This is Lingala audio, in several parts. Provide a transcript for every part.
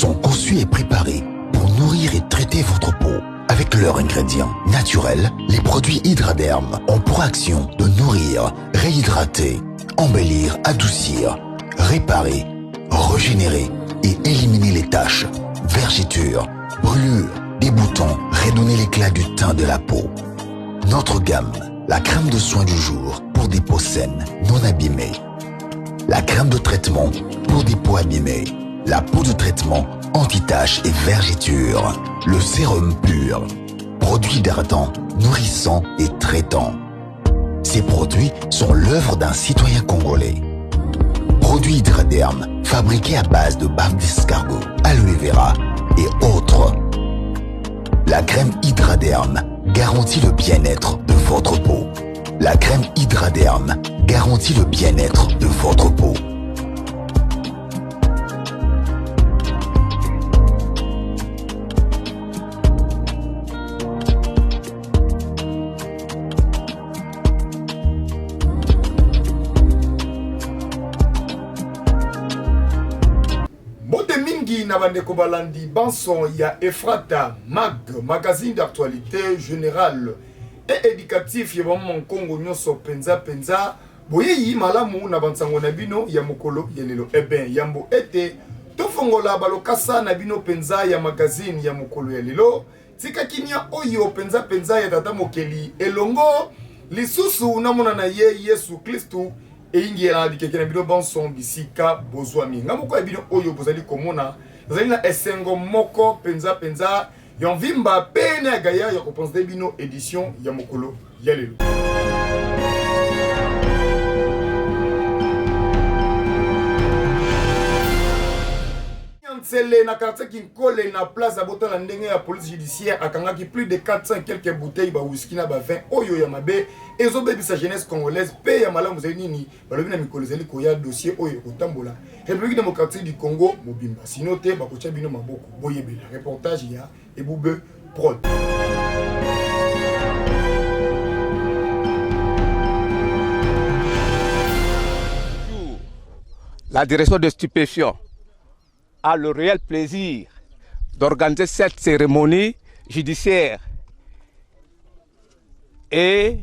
sont conçus et préparés pour nourrir et traiter votre peau. Avec leurs ingrédients naturels, les produits Hydraderm ont pour action de nourrir, réhydrater, embellir, adoucir, réparer, régénérer et éliminer les taches, vergetures, brûlures, des boutons, redonner l'éclat du teint de la peau. Notre gamme, la crème de soin du jour pour des peaux saines, non abîmées. La crème de traitement pour des peaux abîmées. La peau de traitement anti-taches et vergetures. Le sérum pur. Produit hydratant, nourrissant et traitant. Ces produits sont l'œuvre d'un citoyen congolais. Produit Hydraderm, fabriqué à base de bave d'escargot, aloe vera et autres. La crème Hydraderm garantit le bien-être de votre peau. La crème Hydraderm garantit le bien-être de votre peau. Nabandeko Balandi, Banson, il y a Efrata, magazine d'actualité générale et éducatif, il y a mon Congo Nyoso Penza Penza, Boyi Malamu, Nabansango Nabino, Yamokolo, Yelelo, Eben, Yambo Ete, Tofongola, Balokasa, Nabino Penza, ya magazine, Yamokolo, Yelelo, Tika Kinya Oyo, Penza Penza, Yatata Mokeli, Elongo, Lisusu, Namona Ye, Yesu Christu, et Ingiela, Dikekena Bino Banson, Bisika, Bozwami, Namoko Ebino Oyo, Bozali Komona, Zalina Esengo Moko Penza Penza Yonvimba Pene Gaya Yokoponse Debino édition Yamokolo Yalelo. Yansele na quartier Kinkole na place à Bota la ndenge ya police judiciaire akangaki plus de 400 quelques bouteilles ba whisky na ba vin oyo ya mabe ezo bebi sa jeunesse congolaise pe ya malamu nini balobi na mikolo zeli koya dossier oyo kotambola République démocratique du Congo mobimba sino te bakocha bino maboko boyebela reportage ya Ebube Prod. La direction de stupéfiants a le réel plaisir d'organiser cette cérémonie judiciaire et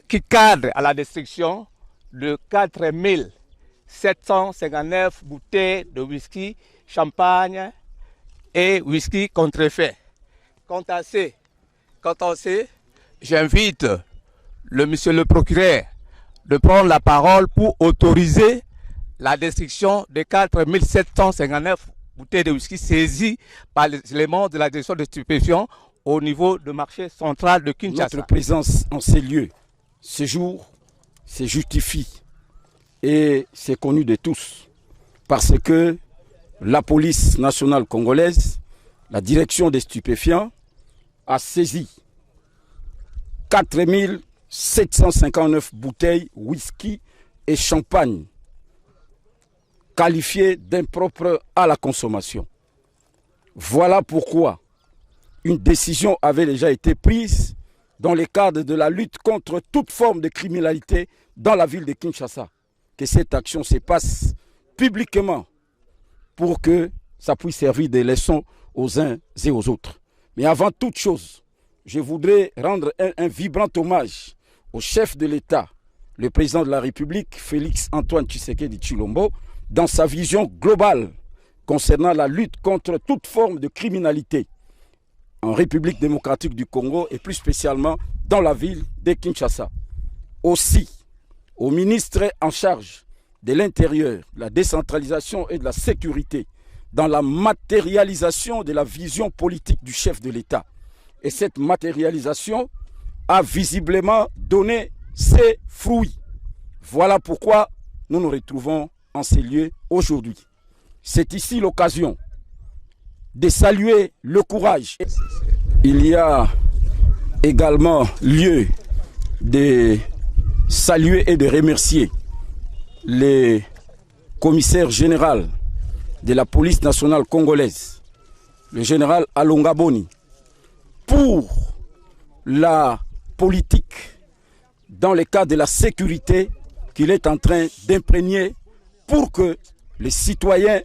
qui cadre à la destruction de 4759 bouteilles de whisky, champagne et whisky contrefait. Quant à ce, j'invite le monsieur le procureur de prendre la parole pour autoriser la destruction de 4759 bouteilles de whisky saisies par les éléments de la direction de stupéfiants au niveau du marché central de Kinshasa. Notre présence en ces lieux, ce jour, se justifie et c'est connu de tous parce que la police nationale congolaise, la direction des stupéfiants, a saisi 4759 bouteilles whisky et champagne qualifiées d'impropres à la consommation. Voilà pourquoi une décision avait déjà été prise dans le cadre de la lutte contre toute forme de criminalité dans la ville de Kinshasa. Que cette action se passe publiquement pour que ça puisse servir de leçon aux uns et aux autres. Mais avant toute chose, je voudrais rendre un vibrant hommage au chef de l'État, le président de la République, Félix Antoine Tshisekedi Tshilombo, dans sa vision globale concernant la lutte contre toute forme de criminalité en République démocratique du Congo et plus spécialement dans la ville de Kinshasa. Aussi, au ministre en charge de l'Intérieur, de la décentralisation et de la sécurité, dans la matérialisation de la vision politique du chef de l'État. Et cette matérialisation a visiblement donné ses fruits. Voilà pourquoi nous nous retrouvons en ces lieux aujourd'hui. C'est ici l'occasion de saluer le courage. Il y a également lieu de saluer et de remercier le commissaire général de la police nationale congolaise, le général Alonga Boni, pour la politique dans le cadre de la sécurité qu'il est en train d'imprégner pour que les citoyens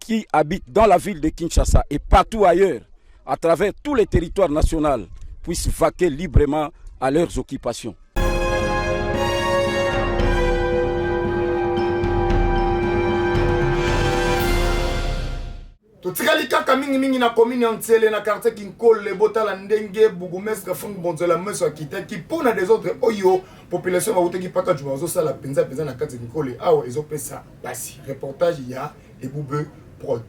qui habitent dans la ville de Kinshasa et partout ailleurs, à travers tous les territoires nationaux, puissent vaquer librement à leurs occupations. totikali kaka mingi na commune ya Ntsele na quartier Kinkole botala ndenge bourgmestre Frank Bonzola meso akitaki pona des autres oyo population ba uteki paka juma zo sala penza na quartier Kinkole awa ezopesa basi reportage ya Ebube Prod.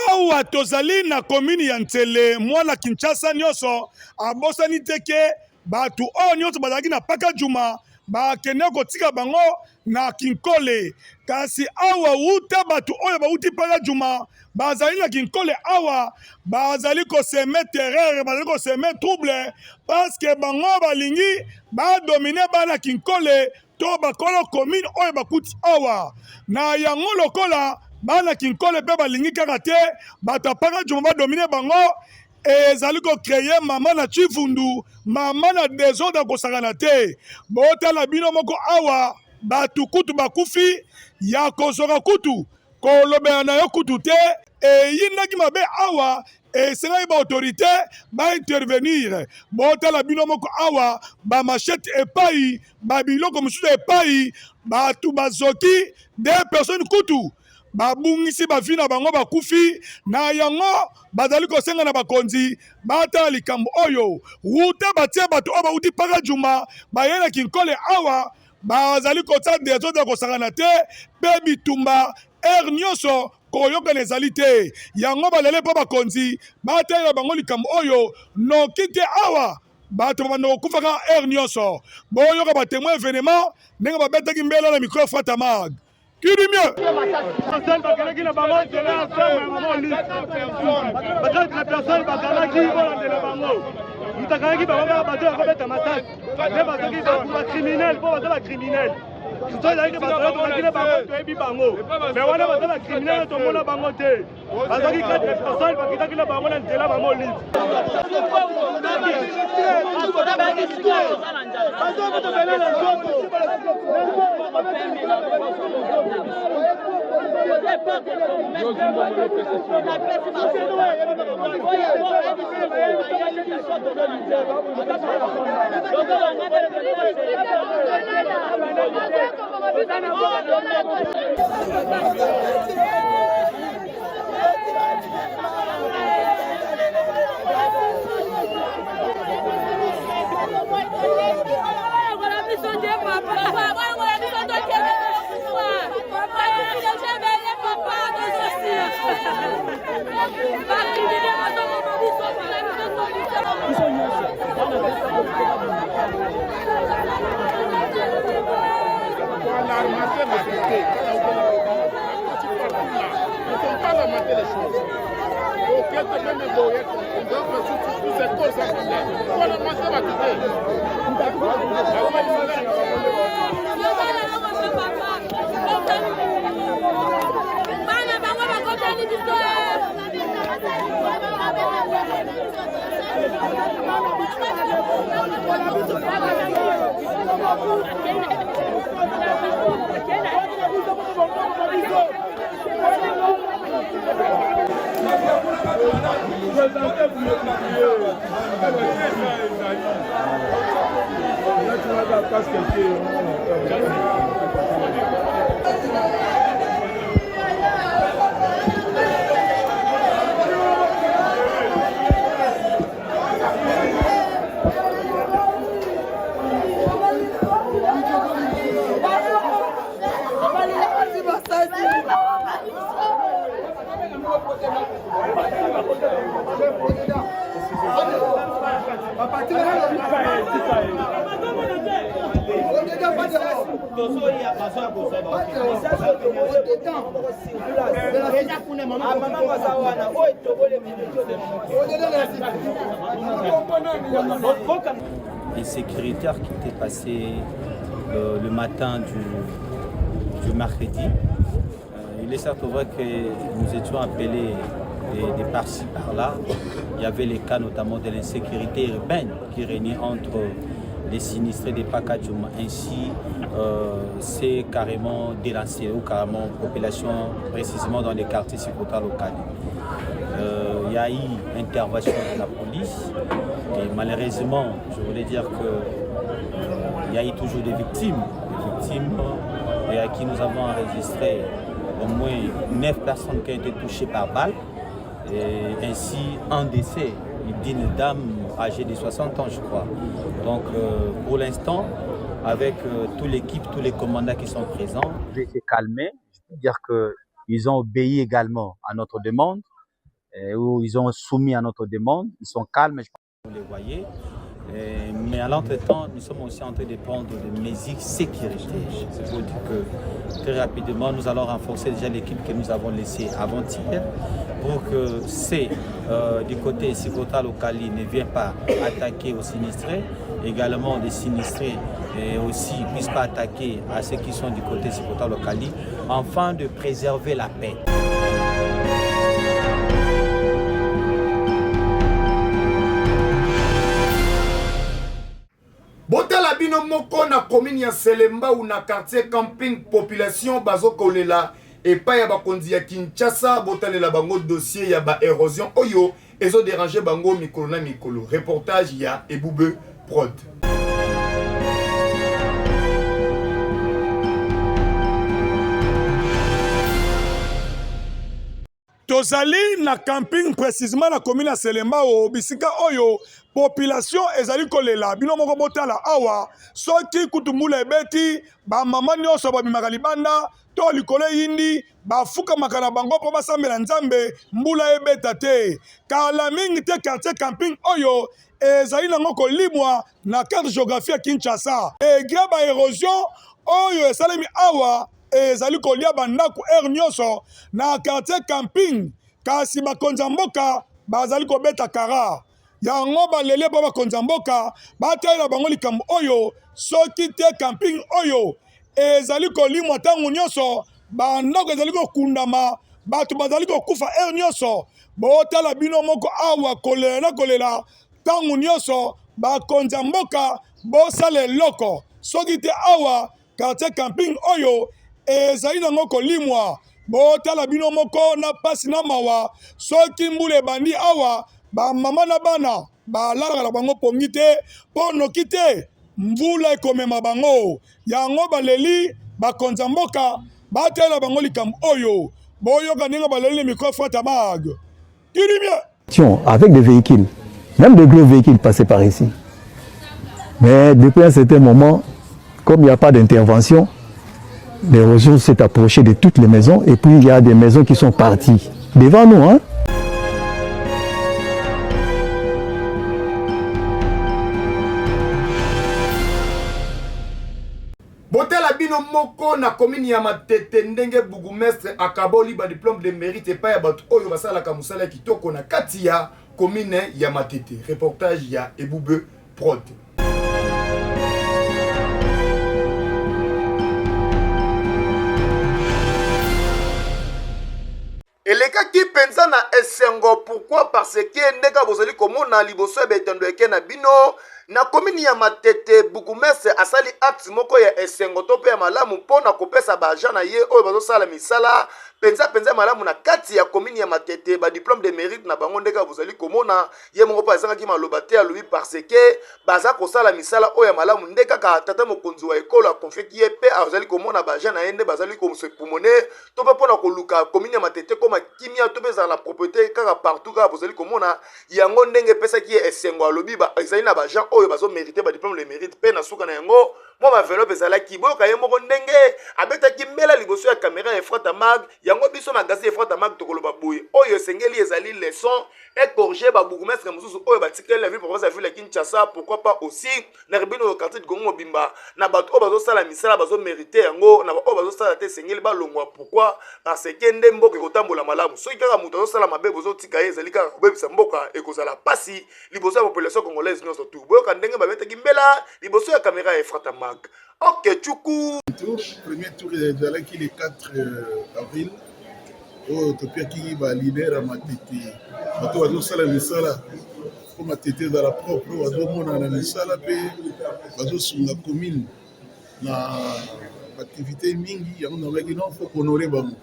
Awa tozali na commune ya Ntsele mwana Kinshasa nyonso abosani teke batu oyo nyonso bazalaki na paka juma bakende kotika bango na Kinkole kasi awa uta batu oyo bauti paka juma bazali na Kinkole awa bazali ko seme terreur bazali ko seme trouble parce que bango balingi ba dominer bana Kinkole to bakolo commune oyo bakuti awa na yango lokola bana Kinkole pe balingi kaka te bato paka juma ba dominer bango ezali ko créer mama na chivundu mama na désordre kosakana te botala bino moko awa batu kutu bakufi ya kozoka kutu kolobela na yo kutu te eyindaki mabe awa esengaki ba autorité ba intervenir botala bino moko awa ba machette epai ba biloko mosusu epai batu bazoki des personnes kutu babungisi bafi na bango bakufi na yango bazali kosenga na bakonzi batala likambo oyo wuta batie bato oyo bauti paka juma baye na Kinkole awa bazali kotia désordre kosakana te mpe bitumba ere nyonso koyokana ezali te yango balele mpo bakonzi batalela bango likambo oyo noki te awa bato babanda kokufaka ere nyonso boyoka batémoin événement ndenge babetaki mbela na micro Frata Mag. Qui dit mieux? Les sécuritaires qui étaient passés le matin du mercredi. Il est certes vrai que nous étions appelés des par-ci par-là. Il y avait les cas notamment de l'insécurité urbaine qui régnait entre les sinistrés des Pakadjouma. Ainsi, c'est carrément délancé ou carrément population précisément dans les quartiers sécuritaires locaux. Il y a eu intervention de la police et malheureusement, je voulais dire qu'il y a eu toujours des victimes et à qui nous avons enregistré au moins 9 personnes qui ont été touchées par balle et ainsi un décès d'une dame âgée de 60 ans je crois. Donc pour l'instant, avec toute l'équipe, tous les commandants qui sont présents, j'ai été calmé. Je peux dire qu'ils ont obéi également à notre demande, où ils ont soumis à notre demande. Ils sont calmes, je pense que vous les voyez. Mais à l'entretemps, nous sommes aussi en train de prendre des mesures sécurité. C'est pour dire que très rapidement, nous allons renforcer déjà l'équipe que nous avons laissée avant-hier pour que c'est du côté Sikota Lokali ne viennent pas attaquer aux sinistrés, également des sinistrés et aussi ne puissent pas attaquer à ceux qui sont du côté Sikota Lokali, afin de préserver la paix. Botala bino moko na commune ya Selemba ou na quartier camping population bazo kolela et pas ya bakonzi ya Kinshasa botalela bango dossier ya ba érosion oyo ezo déranger bango mikolo na mikolo. Reportage ya Ebube Prod. tozali na camping précisément na commune ya Selemba o bisika oyo population ezali kolela bino moko botala awa soki kutumbula ebeti ba mama nyonso babimaka libanda to likolo yindi bafukamaka na bango mpo basambela nzambe mbula ebeta te kala mingi te quartier camping oyo ezali nango kolimwa na carte géographie ya Kinshasa egra ba érosion oyo esalemi awa ezali kolia bandako nyonso na quartier camping kasi bakonzi ya mboka bazali kobeta kara yango balele mpo bakonzi ya mboka batalela bango likambo oyo soki te camping oyo ezali kolimwa ntango nyonso bandako ezali kokundama bato bazali kokufa nyonso botala bino moko awa kolela na kolela ntango nyonso bakonzi ya mboka bosala eloko soki te awa quartier camping oyo ezali nango kolimwa botala bino moko na pasi na mawa soki mbula ebandi awa bamama na bana balalaka na bango pongi te mpo noki te mvula ekomema bango yango baleli bakonzi ya mboka batalela bango likambo oyo boyoka ndenge baleli micro Frata Mag avec des véhicules, même de gros véhicules passaient par ici. Mais depuis un certain moment, comme il n'y a pas d'intervention, l'érosion s'est approchée de toutes les maisons et puis il y a des maisons qui sont parties devant nous. Hein? Botela bino moko na commune ya Matete ndenge bourgmestre akaboli ba diplôme de mérite pa ya bato oyo basala ka musala kitoko na kati ya commune ya Matete. Reportage ya Ebube Prod. Elekaki penza na esengo pourquoi parce que ndeka bozali komona liboso betendo eke na bino na commune ya Matete bourgmestre asali acte moko ya esengo to pe ya malamu pona kopesa ba agent na ye oyo bazosala misala penza malamu na kati ya commune ya Matete ba diplôme de mérite na bango ndeka bozali komona ye moko pa ezanga ki maloba te alobi parce que baza kosala misala oyo ya malamu ndeka ka tata mokonzi wa ekolo akonfeki ye pe azali komona ba agent na ye nde bazali komse pulmoner to pe pona koluka commune ya Matete koma kimia to pe za la propriété kaka partout kaka bozali komona yango ndenge pesa ki esengo alobi ba ezali na ba agent oyo bazo mériter ba diplôme de mérite pe na suka na yango moi ma enveloppe ezalaki boyoka ye moko ndenge abetaki mbela liboso ya caméra ya Efrata Mag yango biso magazine Efrata Mag tokoloba boye oyo esengeli ezali leçon et corriger ba bourgmestre mususu oyo batikeli la ville province ya ville ya Kinshasa, pourquoi pas aussi na ribino au quartier de Gongo Bimba na bato oyo bazosala misala bazo mériter yango na oyo bazosala te esengeli balongwa. Pourquoi? Parce que nde mboka ekotambola malamu soki kaka moto azosala mabe bozotika ye ezali kaka kobebisa mboka ekozala pasi liboso ya population congolaise nyonso tu boyoka ndenge babetaki mbela liboso ya caméra ya Efrata Mag. Ok, tchuku premier tour ezalaki le 4 avril oyo topiaki leader ya matete bato bazosala misala po matete ezala propre oyo bazomona na misala mpe bazosunga commune na activité mingi yango nabaki non faut honorer bango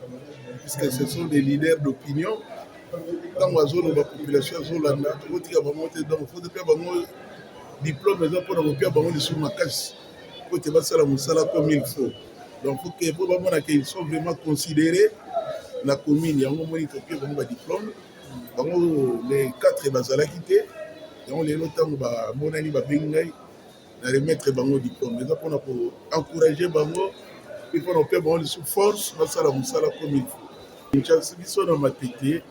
puisque ce sont des leaders d'opinion ntango azoloba population azolanda tokotika bango te donc faut topia bango diplôme eza mpona kopia bango lisusu makasi po te basala mosala comme il faut donc faut bamona ke ils sont vraiment considérés la commune yango moni topia bango badiplôme bango les 4 bazalaki te yango lelo ntango bamonani babengi ngai na remettre bango diplôme eza mpona koencourager bango mpe mpona kopia bango lisusu force basala mosala comme il faut Kinshasa biso na matete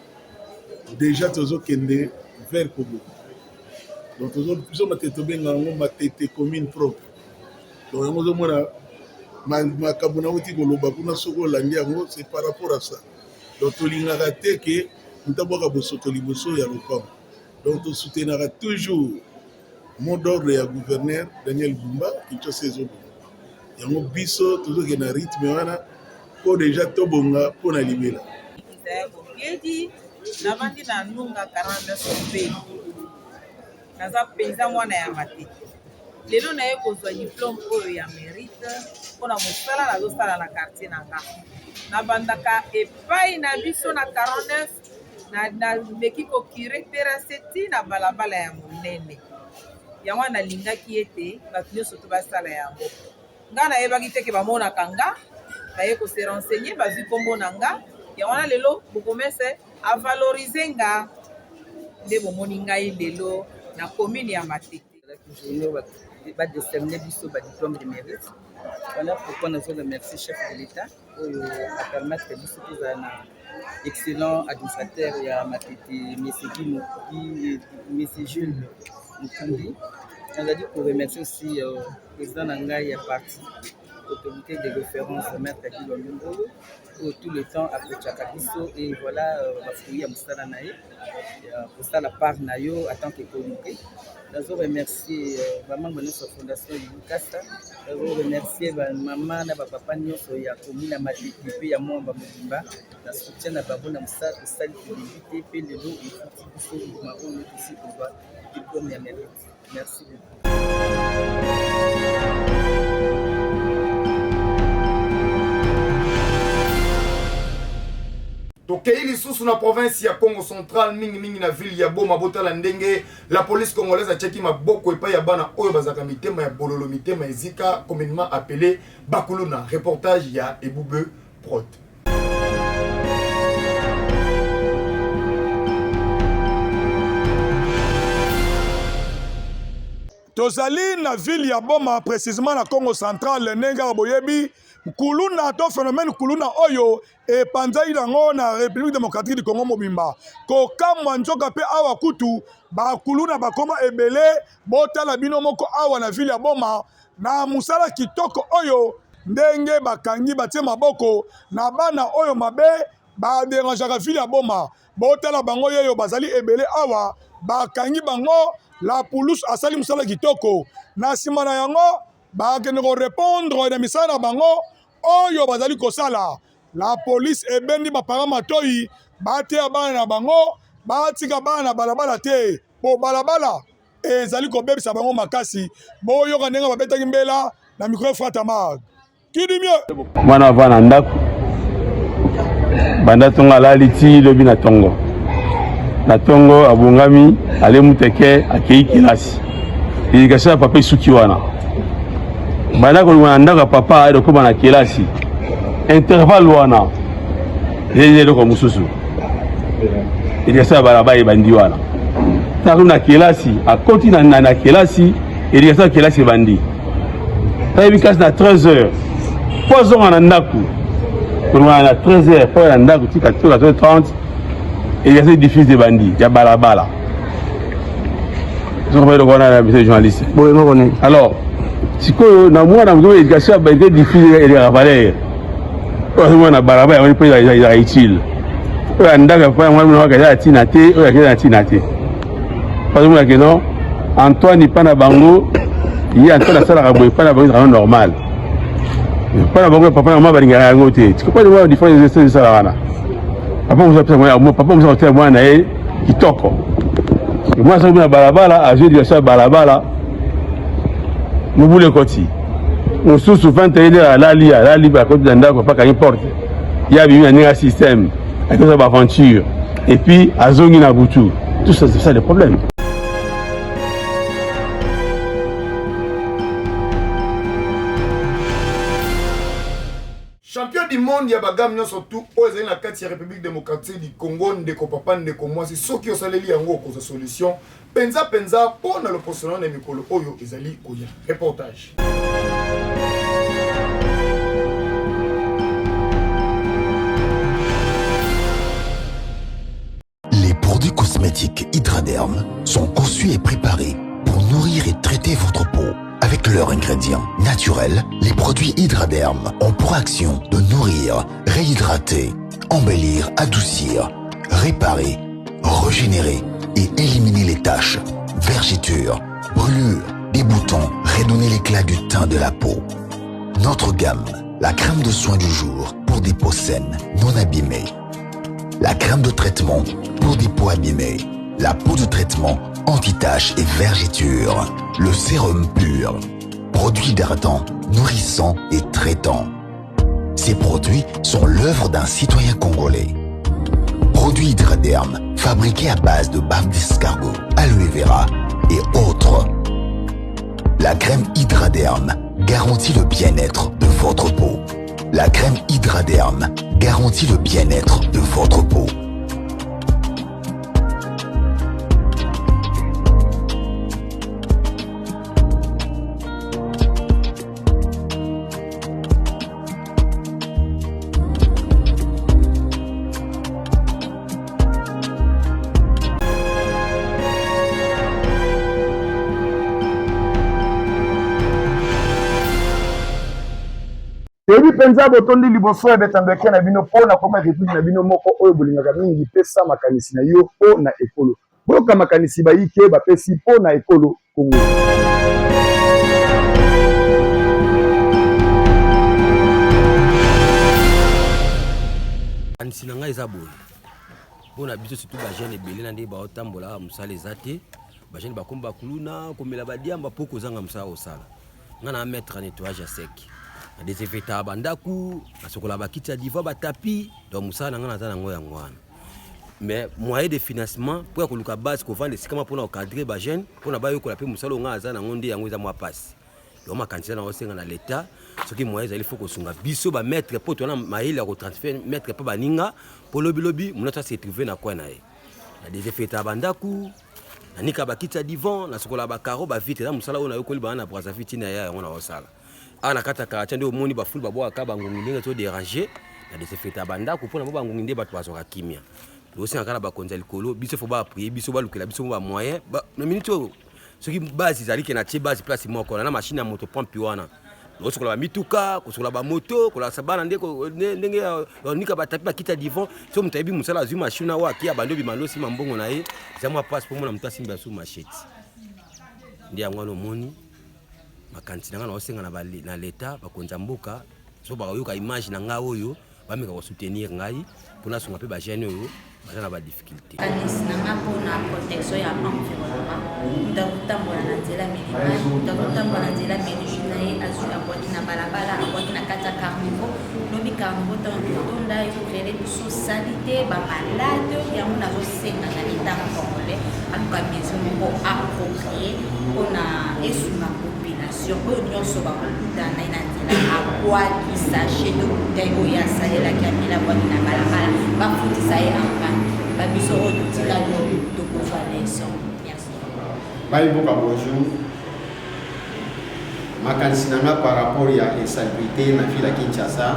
déjà tozokende vers Kobo donc biso matete tobenga yango matete commune propre donc yango ozomona makambo nauti koloba kuna soki olandi yango c'est par rapport à ça donc tolingaka te ke mutabwaka bosoto liboso ya lopango donc tosoutenaka toujours mot d'ordre ya gouverneur Daniel Bumba Kinshasa ezobonga yango biso tozokende na rythme wana po déjà tobonga mpona libela navandi na nunga 49 sope naza mpenza mwana ya matete lelo naye kozwa diplôme oyo ya mérite mpona mosala nazosala na quartier na nga nabandaka epai na biso na 49 naleki kokire terase ti na balabala ya monene yango nalingaki ete bato nyonso to basala yango nga nayebaki teke bamonaka nga baye kose renseigner bazwi kombo na nga yango na lelo bokomese avalorize nga nde bomoni ngai lelo na commune ya matete va décerner biso ba diplôme de mérite. Voilà pourquoi nous remercions chef de l'État pour permettre biso kuzana excellent administrateur ya matete Monsieur Jules Mukundi. On a dit pour remercier aussi président Nangai ya parti autorité de référence maître Kilombo pour tout le temps après Chakabiso et voilà bafouiller musala nae pour ça la part nayo en tant que comité. Nous remercier vraiment notre fondation Yukasa. Nous remercier maman na papa nyonso ya commune matete pe ya mwamba mobimba na soutien na babo na musala pour ça l'équité pe le lot et tout ce ma on est ici pour voir diplôme ya mérite. Merci beaucoup. tokei lisusu na province ya Congo Central mingi na ville ya Boma botala ndenge la police congolaise a tcheki maboko epai ya bana oyo bazaka mitema ya bololo mitema ezika communément appelé Bakuluna. Reportage ya Ebube Prod. tozali na ville ya Boma précisément na Congo Central ndenge boyebi kuluna to phénomène kuluna oyo e panzai nango na République démocratique du Congo mobimba ko kamwa nzoka pe awa kutu ba kuluna bakoma ebele botala bino moko awa na ville ya Boma na musala kitoko oyo ndenge bakangi batie maboko na bana oyo mabe ba dérangeaka ville ya Boma botala bango yoyo bazali ebele awa bakangi bango la police asali musala kitoko na sima na yango bakende ko répondre na misala bango oyo bazali kosala la police ebendi bapara matoi batea bana na bango batika bana na balabala te po balabala ezali kobebisa bango makasi boyoka ndenge babetaki mbela na micro Efrata Mag kidi mieux mwana vana ndako banda tonga lali ti lobi na tongo abungami ale muteke akei kilasi éducation ya papa isuki wana banda ko na ndaka papa ado ko bana kilasi intervalle wana yeye ko mususu éducation ya baraba ebandi wana taku na kilasi akoti na kilasi éducation ya kilasi ebandi tayebi kasi na 13h po azonga na ndako kolonga na 13h po na ndako tika 14h30 exercice diffuse de bandi ya balabala journaliste. Alors, si na mwana mdomo éducation ba été diffusé et ravalère. Parce que na baraba ya pas ya utile. O ndaka pa mwana ka ya tinate, o ya ka tinate. Parce que non, Antoine pas na bango, il y a Antoine sala ka boy pas na bango normal. Pas na bango papa mama balinga yango te. Tu comprends la différence de ça là. Papa vous appelle moi, papa vous appelle moi na kitoko. Moi, je suis à Balabala, je suis à Balabala. Nous voulons continuer. On se souvent à la Libre, à côté d'un d'accord, pas qu'à porte. Il y a eu un système, avec une aventure. Et puis, à Zongi Nabutu. Tout ça, c'est ça le problème. Champion du monde, il y a bagam surtout aux la République démocratique du Congo, ndeko papa ndeko mwasi soki osaleli yango ko solution penza pour le positionnement de mikolo oyo ezali koya reportage. Les produits cosmétiques Hydraderm sont conçus et préparés pour nourrir et traiter votre peau. Avec leurs ingrédients naturels, les produits Hydraderm ont pour action de nourrir, réhydrater, embellir, adoucir, réparer, régénérer et éliminer les taches, vergetures, brûlures, des boutons, redonner l'éclat du teint de la peau. Notre gamme, la crème de soin du jour pour des peaux saines, non abîmées. La crème de traitement pour des peaux abîmées. La peau de traitement anti-taches et vergetures. Le sérum pur, produit hydratant, nourrissant et traitant. Ces produits sont l'œuvre d'un citoyen congolais. Produit Hydraderm, fabriqué à base de bave d'escargot, aloe vera et autres. La crème Hydraderm garantit le bien-être de votre peau. La crème Hydraderm garantit le bien-être de votre peau. Yebi penza botondi liboso ya betandeke na bino pona koma république na bino moko oyo bolingaka mingi pesa makanisi na yo po na ekolo. Boka makanisi bayike ba pesi po na ekolo Congo. Anisi nanga eza boye. Bona biso surtout ba jeune ebele na nde ba otambola musala ezate. Ba jeune bakomba kuluna komela badiamba poko zanga musala osala. Ngana mettre nettoyage à sec. Des effets tabandaku, asokola bakiti ya diva batapi, donc musala ngana za nango yango wana. Mais moyen de financement pour koluka base ko vendre sikama pour encadrer ba jeune, pour na ba yokola pe musala nga za nango ndi yango za mwa passe. Donc ma quantité na osenga na l'état, ce qui moyen il faut ko sunga biso ba mettre pour tona maïle ko transfert mettre pa baninga pour lobby munata se trouver na kwa na ye. Des effets tabandaku, na nika bakiti ya divan, na sokola ba caro ba vitre na musala ona yokoli ba na braza fitina ya yango na osala. Ana kata karacha ndio moni ba fulu babo akaba ngongi to déranger na des effets tabanda ko pona ba ngongi nde ba twazo kimia losi akala ba konza likolo biso fo ba prier biso ba lukela biso ba moyen ba na minute ce qui base zali ke na tie base place moko na machine ya moto pompe wana losi ko la mituka ko la ba moto ko la sabana ndeko ndenge nika ba tapi ba kita divan so mutayibi musala azu machine wa kia bando bi malosi mambongo na ye za mwa passe pour mona mutasi mba su machete ndia ngwana moni makanti nanga na osenga na l'état bakonza mboka so ba yoka image na nga oyo bameka ko soutenir ngai pona songa pe ba jeune oyo bana ba difficulté kanisi nanga pona protection ya environnement ndakutambola na nzela minimale ndakutambola na nzela ménaginae azu ya boîte na balabala boîte na kata carnivo lobi carnivo tonda ekrele sous salité ba malade ya mona zo senga na l'état congolais aluka maison moko approprié pona esuma oyo nyonso bakokutana na nzela akwakisa chedo bouteille oyo asalelaki amila bwaki na balabala bafutisa ye ampani babiso oyo totikali tokozwa leson. Merci. Maïboka, bonjour. makanisi nanga par rapport ya insalubrité na ville ya Kinshasa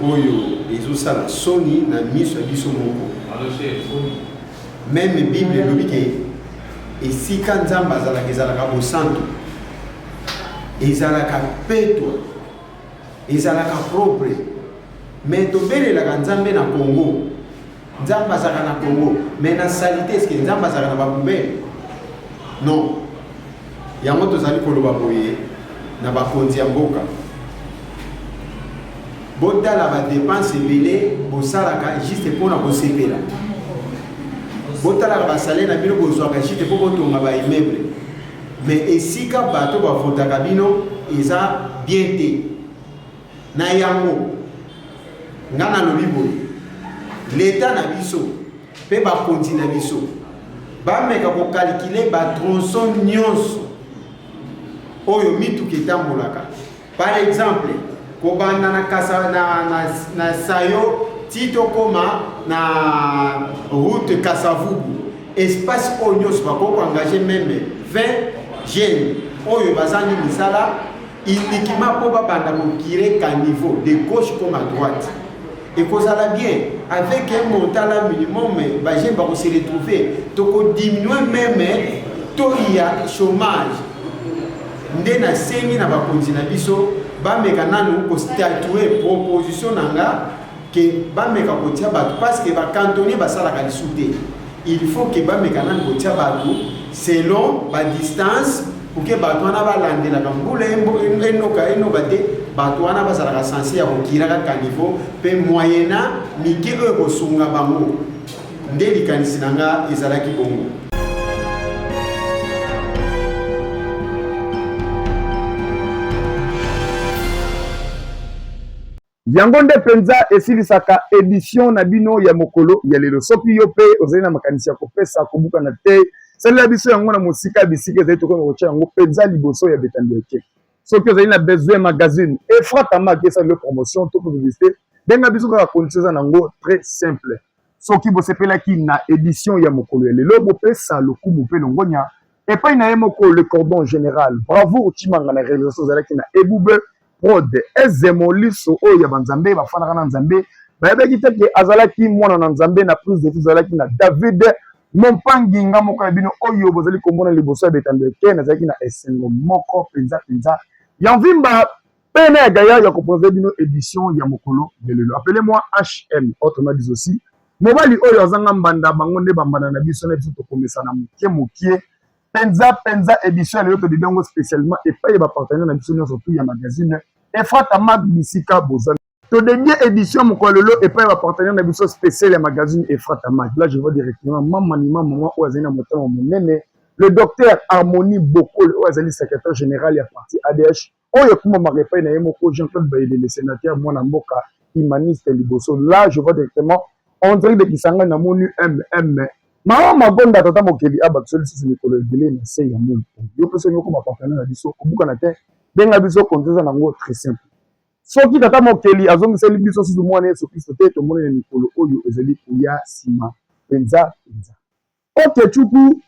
oyo ezosala soni na miso ya biso moko. Même Bible elobi ke esika nzambe ezalaka bosantu, ezalaka petwa, ezalaka propre. Mais tobelelaka nzambe na Congo, nzambe azalaka na Congo, mais na salité eske nzambe azalaka na bapoubele? Non. Yango tozali koloba boye na bakonzi ya mboka, botala badepense ebele bosalaka juste mpona kosepela, botalaka basalaire na bino bozwaka juste mpo botonga baimmeuble, mais esika bato bafotaka bino eza bien te. Na yango nga nalobi boye leta na biso mpe bakonzi na biso bameka kokalkile batronson nyonso oyo mituka etambolaka. Par exemple, kobanda na sayo tito koma na route Kasavubu, espace oyo nyonso bakoko engagé même 20 jeunes oyo bazangi misala uniquement po babanda kokire ka niveau de gauche comme à droite. Et kozala bien avec un montant minimum bagé ba se retrouver to diminuer même taux ya chômage. Nde na sengi na bakonzi na biso bameka nanu ko statuer proposition nanga que bameka kotia bato parce que ba cantonnier basalaka lisute. Il faut que bameka nanu kotia bato selon ba distance pour que bato wana balandela kambula enoka te bato wana bazalaka censé ya kokiraka ka niveau pe moyena mike oyo kosunga bango. Nde likanisi nanga ezalaki bongo. yango nde penza esilisaka édition na bino ya mokolo ya lelo. Soki yo pe ozali na makanisi ya kopesa kobuka na te salela biso yango na mosika bisika ezali tokona kotia yango penza liboso ya betandi eke. Soki ozali na besoin magazine Efrata Mag esa le promotion to publicité benga biso kaka condition nango très simple. Soki bosepelaki na édition ya mokolo ya lelo bopesa lokumu pe longonya epai na ye moko le cordon général. Bravo utimanga na réalisation zalaki na Ebube Prod ezemoliso oyo ya banzambe bafanaka na nzambe bayebeki te ke azalaki mwana na nzambe na prise de azalaki na David Mompanginga moko ya bino oyo bozali kombona liboso ya betando eke nazalaki na esengo moko penza ya mvimba pene ya gaya ya kopose bino édition ya mokolo de lelo. Appelez-moi HM autrement dit aussi mobali oyo azanga mbanda bango nde bambanda na biso na biso tokomesa na mokie penza édition lelo to didongo spécialement et pas ba partenaire na biso nyonso tout ya magazine Efrata Mag bisika boza to dédié édition mokolo lelo et pas ba partenaire na biso spécial ya magazine Efrata Mag. Là je vois directement maman oazina motema monene le docteur Harmonie Bokol oazali secrétaire général ya parti ADH oyo kuma marepa na yemoko Jean-Claude Bayede le sénateur mwana mboka humaniste liboso. Là je vois directement André de Kisanga na monu Mama magonda tata mokeli aba solution mikolo ebele na se ya monde. Yo peso nyoko ma partenaire na biso obuka na te benga biso konzeza nango très simple. Soki tata mokeli azongisa biso susu mwana Yesu Kristo te to mona mikolo oyo ezali kuya sima penza. Ok chuku